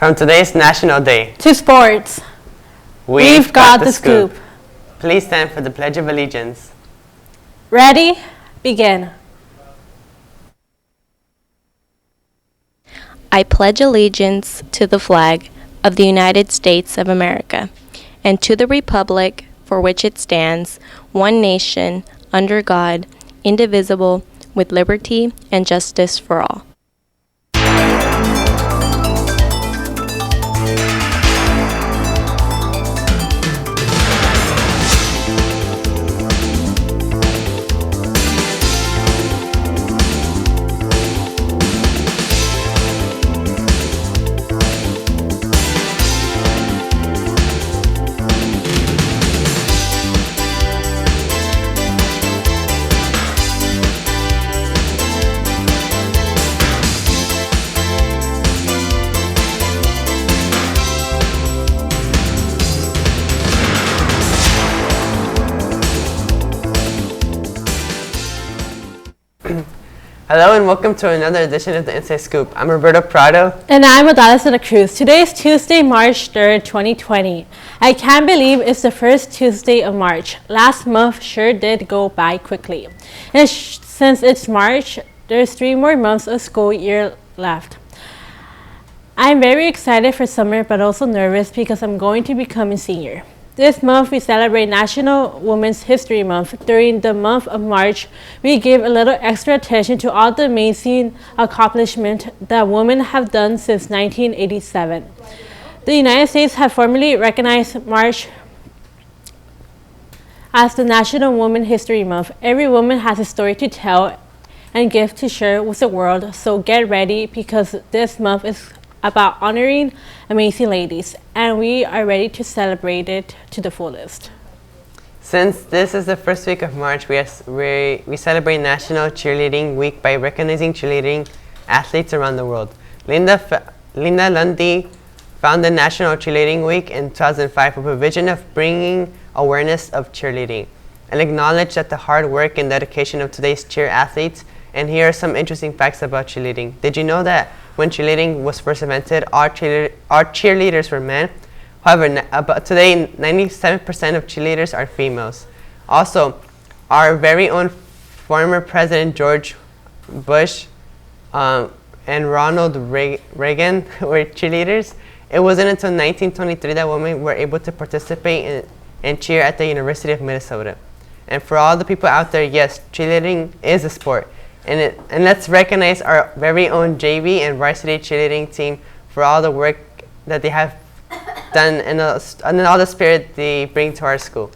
From today's National Day to sports, we've got the scoop. Please stand for the Pledge of Allegiance. Ready? Begin. I pledge allegiance to the flag of the United States of America and to the republic for which it stands, one nation, under God, indivisible, with liberty and justice for all. Hello and welcome to another edition of the Inside Scoop. I'm Roberto Prado. And I'm Odalis of the Cruz. Today is Tuesday, March 3rd, 2020. I can't believe it's the first Tuesday of March. Last month sure did go by quickly. And since it's March, there's 3 more months of school year left. I'm very excited for summer but also nervous because I'm going to become a senior. This month we celebrate National Women's History Month. During the month of March, we give a little extra attention to all the amazing accomplishments that women have done since 1987. The United States have formally recognized March as the National Women's History Month. Every woman has a story to tell and gift to share with the world, so get ready because this month is about honoring amazing ladies, and we are ready to celebrate it to the fullest. Since this is the first week of March, we celebrate National Cheerleading Week by recognizing cheerleading athletes around the world. Linda Lundy founded National Cheerleading Week in 2005 with a vision of bringing awareness of cheerleading and acknowledge that the hard work and dedication of today's cheer athletes. And here are some interesting facts about cheerleading. Did you know that when cheerleading was first invented, our cheerleaders were men? However, today, 97% of cheerleaders are females. Also, our very own former President George Bush and Ronald Reagan were cheerleaders. It wasn't until 1923 that women were able to participate and cheer at the University of Minnesota. And for all the people out there, yes, cheerleading is a sport. And let's recognize our very own JV and varsity cheerleading team for all the work that they have done and all the spirit they bring to our school.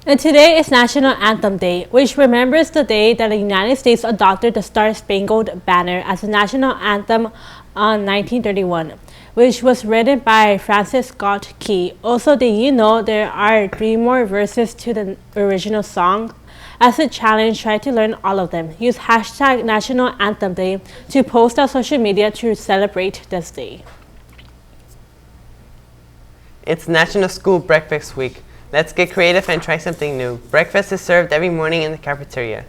And today is National Anthem Day, which remembers the day that the United States adopted the Star-Spangled Banner as the national anthem on 1931, which was written by Francis Scott Key. Also, did you know there are 3 more verses to the original song? As a challenge, try to learn all of them. Use hashtag National Anthem Day to post on social media to celebrate this day. It's National School Breakfast Week. Let's get creative and try something new. Breakfast is served every morning in the cafeteria.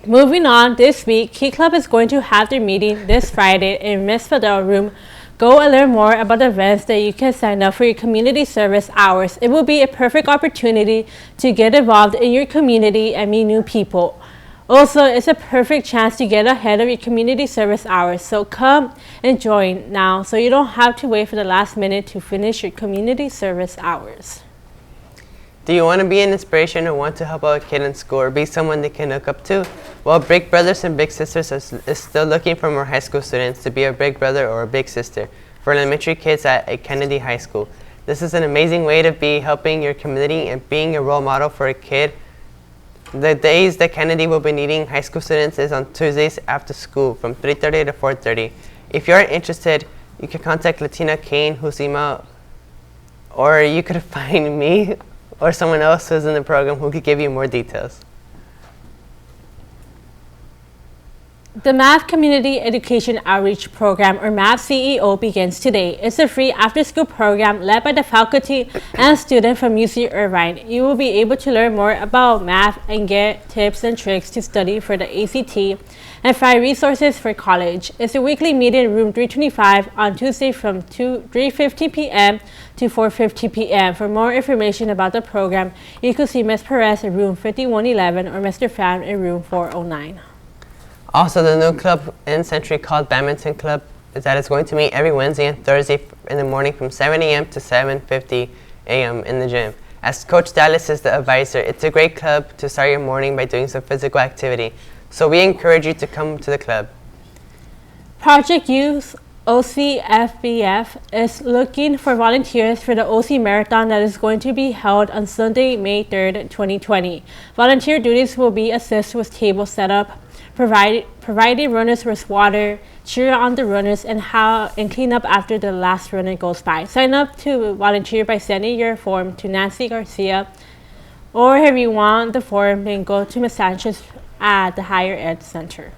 Moving on, this week, Key Club is going to have their meeting this Friday in Miss Fidel Room. Go and learn more about the events that you can sign up for your community service hours. It will be a perfect opportunity to get involved in your community and meet new people. Also, it's a perfect chance to get ahead of your community service hours. So come and join now so you don't have to wait for the last minute to finish your community service hours. Do you want to be an inspiration or want to help out a kid in school or be someone they can look up to? Well, Big Brothers and Big Sisters is still looking for more high school students to be a big brother or a big sister for elementary kids at a Kennedy High School. This is an amazing way to be helping your community and being a role model for a kid. The days that Kennedy will be needing high school students is on Tuesdays after school from 3:30 to 4:30. If you're interested, you can contact Latina Kane, whose email, or you could find me or someone else who's in the program who could give you more details. The Math Community Education Outreach Program, or Math CEO, begins today. It's a free after-school program led by the faculty and students from UC Irvine. You will be able to learn more about math and get tips and tricks to study for the ACT and find resources for college. It's a weekly meeting in room 325 on Tuesday from 3:50 p.m. to 4:50 p.m. For more information about the program, you can see Ms. Perez in room 5111 or Mr. Pham in room 409. Also, the new club in Century called Badminton Club is going to meet every Wednesday and Thursday in the morning from 7 a.m. to 7:50 a.m. in the gym. As Coach Odalis is the advisor, it's a great club to start your morning by doing some physical activity. So we encourage you to come to the club. Project Youth OCFBF is looking for volunteers for the OC Marathon that is going to be held on Sunday, May 3rd, 2020. Volunteer duties will be assist with table setup, providing runners with water, cheer on the runners, and clean up after the last runner goes by. Sign up to volunteer by sending your form to Nancy Garcia, or if you want the form, then go to Ms. Sanchez at the Higher Ed Center.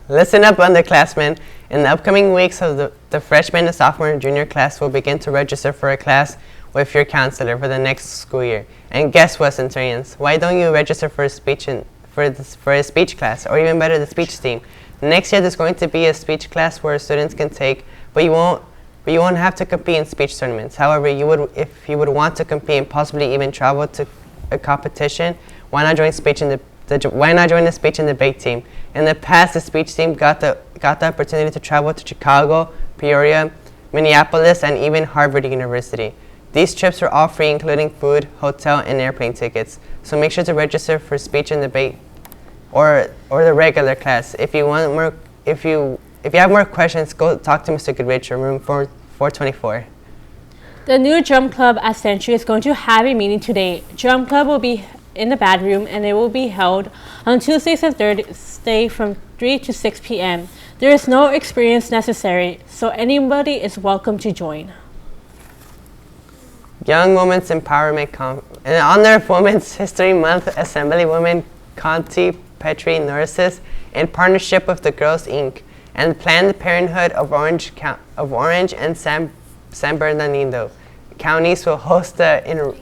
Listen up, underclassmen. In the upcoming weeks, the freshman and sophomore and junior class will begin to register for a class with your counselor for the next school year. And guess what, Centurions? Why don't you register for a speech class, or even better, the speech team? Next year, there's going to be a speech class where students can take, but you won't have to compete in speech tournaments. However, if you would want to compete and possibly even travel to a competition, why not join the speech and debate team? In the past, the speech team got the opportunity to travel to Chicago, Peoria, Minneapolis, and even Harvard University. These trips are all free, including food, hotel, and airplane tickets. So make sure to register for speech and debate, or the regular class. If you have more questions, go talk to Mr. Goodrich or room 424. The new drum club at Century is going to have a meeting today. Drum club will be in the bad room, and it will be held on Tuesdays and Thursdays from 3 to 6 p.m. There is no experience necessary, so anybody is welcome to join. Young Women's Empowerment in honor of Women's History Month, Assemblywoman Conti Petri Norris, in partnership with the Girls Inc. and Planned Parenthood of Orange and San Bernardino counties will host an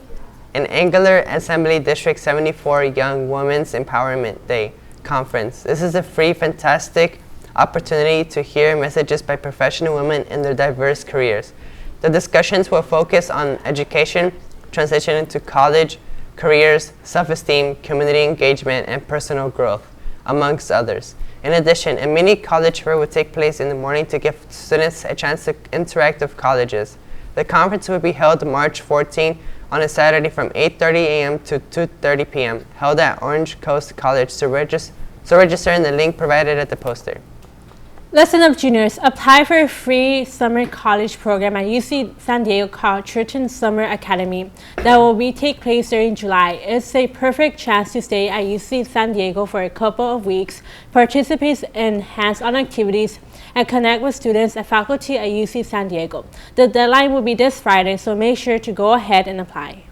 Angular Assembly District 74 Young Women's Empowerment Day conference. This is a free, fantastic opportunity to hear messages by professional women in their diverse careers. The discussions will focus on education, transition into college, careers, self-esteem, community engagement, and personal growth, amongst others. In addition, a mini college fair will take place in the morning to give students a chance to interact with colleges. The conference will be held March 14 on a Saturday from 8:30 a.m. to 2:30 p.m., held at Orange Coast College. So register in the link provided at the poster. Listen up, juniors. Apply for a free summer college program at UC San Diego called Churton Summer Academy that will take place during July. It's a perfect chance to stay at UC San Diego for a couple of weeks, participate in hands-on activities, and connect with students and faculty at UC San Diego. The deadline will be this Friday, so make sure to go ahead and apply.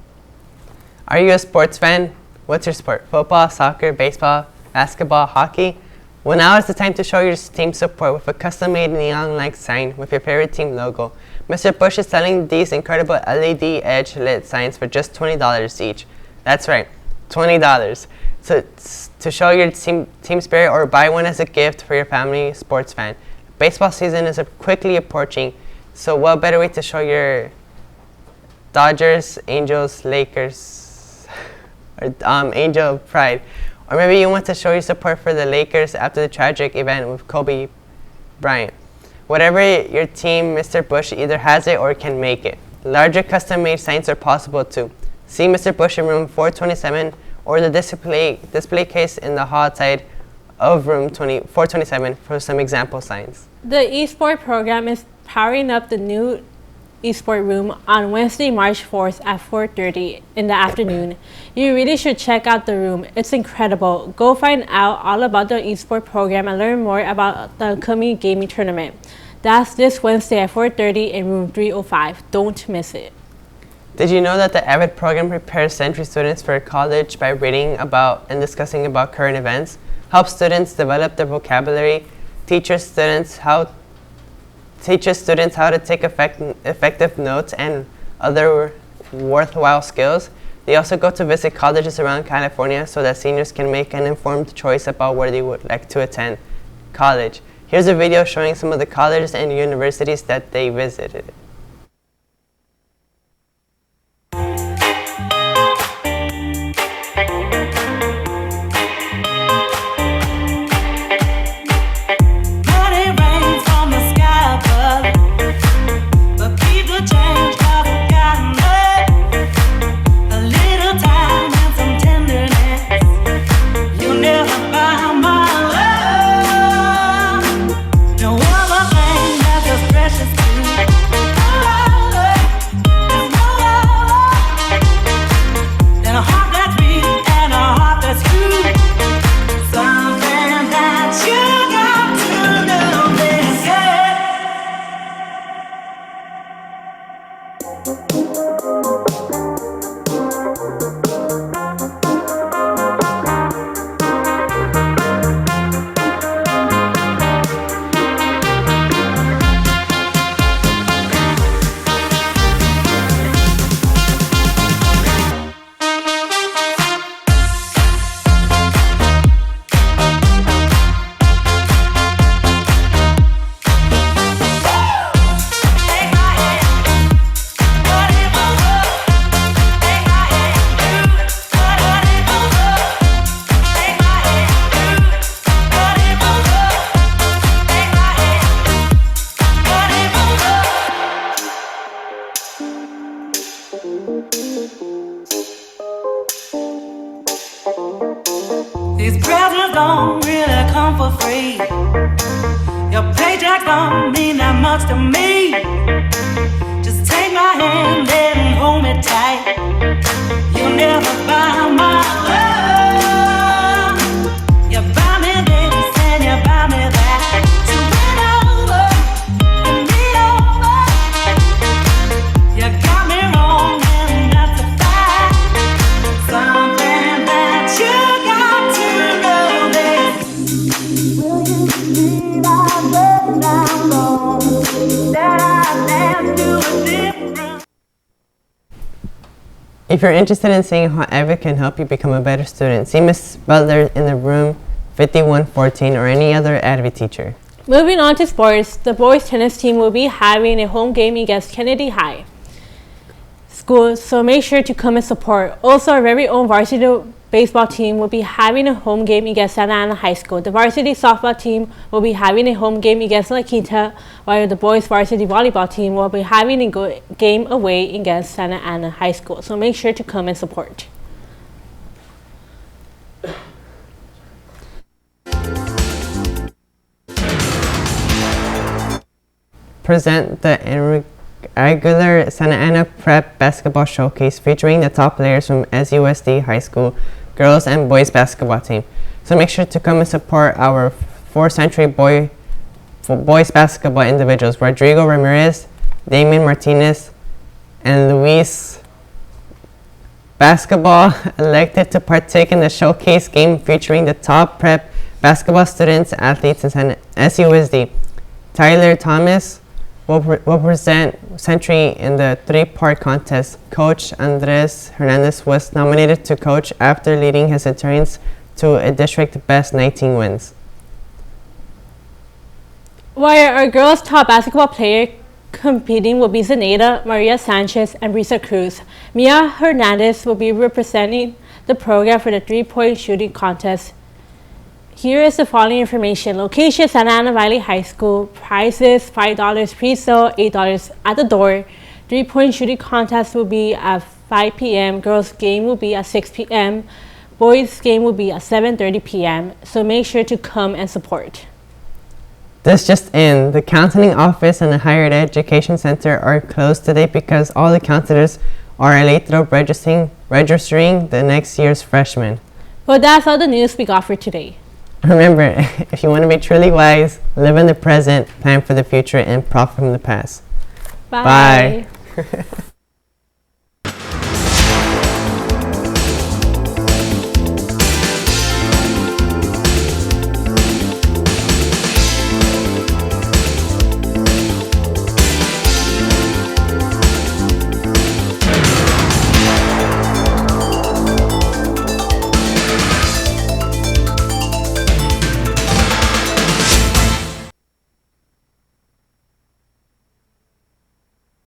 Are you a sports fan? What's your sport? Football, soccer, baseball, basketball, hockey? Well, now is the time to show your team support with a custom-made neon-like sign with your favorite team logo. Mr. Bush is selling these incredible LED edge lit signs for just $20 each. That's right, $20. To show your team spirit or buy one as a gift for your family sports fan. Baseball season is quickly approaching, so what better way to show your Dodgers, Angels, Lakers, or Angel pride? Or maybe you want to show your support for the Lakers after the tragic event with Kobe Bryant. Whatever your team, Mr. Bush either has it or can make it. Larger custom-made signs are possible too. See Mr. Bush in room 427 or the display case in the hall side of room 427 for some example signs. The eSport program is powering up the new eSport room on Wednesday, March 4th at 4:30 in the afternoon. You really should check out the room. It's incredible. Go find out all about the eSport program and learn more about the upcoming gaming tournament. That's this Wednesday at 4:30 in room 305. Don't miss it. Did you know that the AVID program prepares century students for college by reading about and discussing about current events, helps students develop their vocabulary, teaches students how to take effective notes and other worthwhile skills? They also go to visit colleges around California so that seniors can make an informed choice about where they would like to attend college. Here's a video showing some of the colleges and universities that they visited. These presents don't really come for free. Your paycheck don't mean that much to me. Just take my hand and hold me tight. You'll never buy my love. You buy me this and you buy me that. So win over and me over. You got me wrong and that's a fact. Something that you got to know this. Will you believe I went down wrong? That I left you a different. If you're interested in seeing how AVID can help you become a better student, see Ms. Butler in the room 5114 or any other AVID teacher. Moving on to sports, the boys tennis team will be having a home game against Kennedy High School, so make sure to come and support. Also, our very own varsity baseball team will be having a home game against Santa Ana High School. The varsity softball team will be having a home game against La Quinta, while the boys varsity volleyball team will be having a game away against Santa Ana High School. So make sure to come and support. Present the regular Santa Ana Prep Basketball Showcase featuring the top players from SUSD High School girls and boys basketball team. So make sure to come and support our 4th century boys basketball individuals, Rodrigo Ramirez, Damon Martinez, and Luis Basketball elected to partake in the showcase game featuring the top prep basketball students, athletes in SUSD. Tyler Thomas will present Century in the 3-part contest. Coach Andres Hernandez was nominated to coach after leading his Centurions to a district best 19 wins. While our girls' top basketball player competing will be Zenaida, Maria Sanchez, and Brisa Cruz, Mia Hernandez will be representing the program for the 3-point shooting contest. Here is the following information. Location, Santa Ana Valley High School. Prices, $5 pre-sale, $8 at the door. 3-point shooting contest will be at 5 p.m. Girls game will be at 6 p.m. Boys game will be at 7:30 p.m. So make sure to come and support. This just in, the counseling office and the higher education center are closed today because all the counselors are late registering the next year's freshmen. Well, that's all the news we got for today. Remember, if you want to be truly wise, live in the present, plan for the future, and profit from the past. Bye. Bye.